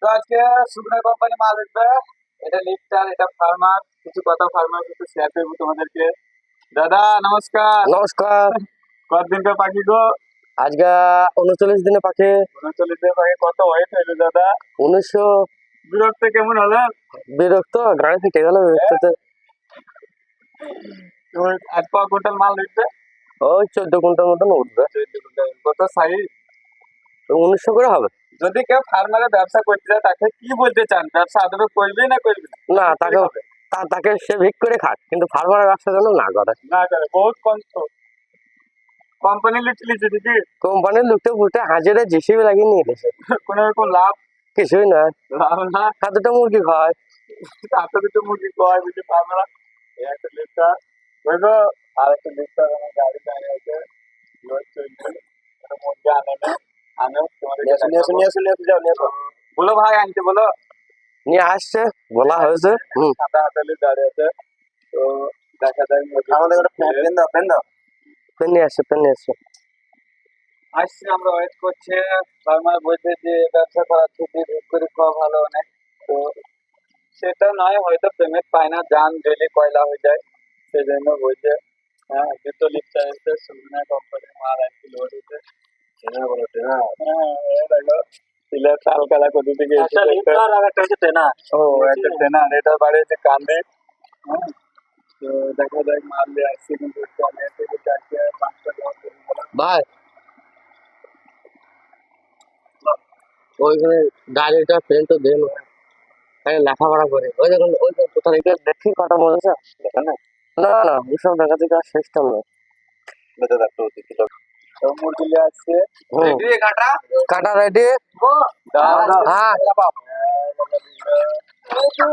তো আজকে সুগনা কোম্পানি মাল উঠবে। এটা লিফটার, এটা ফার্মার, কিছু কথা ফার্মার সাথে শেয়ার করবো তোমাদেরকে। দাদা নমস্কার। নমস্কার। কতদিনকার পাখি গো? আজকে 39 দিনে পাখি। 39 পাখি কত ওয়েট হইলো দাদা? 1900। বিরক্ত কেমন হলেন? বিরক্ত, গাড়ি ফিটে গেল বিরক্ততে। তুমি এক পা কুইন্টাল মাল উঠবে? ওই 14 কুইন্টাল মতন উঠবে। 14 কুইন্টাল। কত সাইজ? 1900 করে হবে। যদি কেউ ফার্মারে ব্যবসা করতে চায় তাকে কি বলতে চান? ব্যবসা আদৌ করবে না করবে না? না, তাকে তাকে সে ভিক করে খাক, কিন্তু ফার্মারের ব্যবসা যেন না করে। না করে, বহুত কষ্ট। কোম্পানি লিখলি যদি কি কোম্পানির লোকটা ফুটে হাজিরে জিসিবি লাগিয়ে নিয়ে গেছে। কোনো রকম লাভ কিছুই না, লাভ না। দুটো মুরগি খায়। হাতে দুটো মুরগি কয় বুঝতে পারবে। একটা লিফটার বুঝলো, আর একটা লিফটার আমার গাড়ি দাঁড়িয়ে আছে, লোড চলছে। একটা মুরগি আনে না, আনে তোমাদের বলো ভাই আনতে বলো। নিয়ে আসছে, বলা হয়েছে। সাদা হাতালি দাঁড়িয়ে আছে। তো দেখা যায় আমাদের পেন নিয়ে আসছে, পেন নিয়ে আসছে। আসছে, আমরা ওয়েট করছে। ফার্মার বলছে যে ব্যবসা করার ছুটি ভোগ করে খাওয়া ভালো অনেক। তো সেটা নয়, হয়তো পেমেন্ট পায় না, যান ডেলি কয়লা হয়ে যায়, সেই জন্য বলছে। হ্যাঁ, দুটো লিফটার এসে সুগনা কোম্পানির মাল আর কি লোড হচ্ছে। হ্যাঁ, এই দেখো সিলেট আলকালা কোথা থেকে এসেছে। ও একটা ট্রেনার, এটা বাড়ি হচ্ছে কান্দে। হ্যাঁ, তো দেখা যাক মাল দিয়ে আসছে, কিন্তু চলে থেকে চারটে 5টা জমা করে দিলাম। ভাই ওইখানে গাড়িটা পেন তো দেন, লেখাপড়া করে। ওই দেখুন, ওই কোথা থেকে দেখি কটা বলেছে। এখানে না না, ওইসব দেখা থেকে আর সিস্টেম নেই। বেঁধে রাখতে হচ্ছে কি লোক। তো মুরগি নিয়ে আসছে। রেডি কাটা? কাটা রেডি। দাও দাও। হ্যাঁ, আচ্ছা,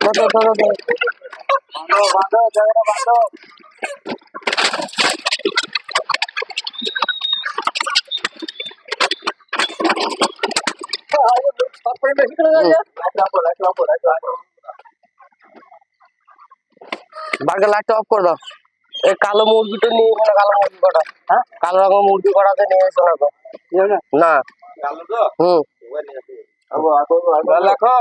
দাও, দাও, দাও, দাও। বাঁধো বাঁধো, জায়গাটা বাঁধো। বাড়িতে লাইটটা অফ করে দাও। এই কালো মুরগিটা নিয়ে এসো না, কালো মুরগি কটা। হ্যাঁ, কালো রকম মুরগি কটাতে নিয়ে এসো না তো। না, কালো তো? হুম, লেখো।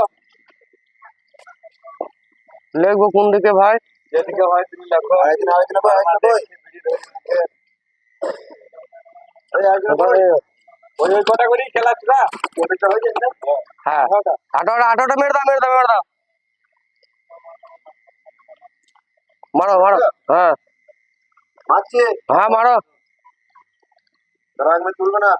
লিখবো কোন দিকে ভাই? যেদিকে হয় তুমি লেখো। ওই ওই কটা করেই খেলাচ্ছি না? ওটা হয়ে যায় না? হ্যাঁ, আটোটা মেরে দাও, মেরে দাও, মেরে দাও। মারো মারো। হ্যাঁ মারছে। হ্যাঁ, মারো। দাঁড়া, একবার তুলবে না।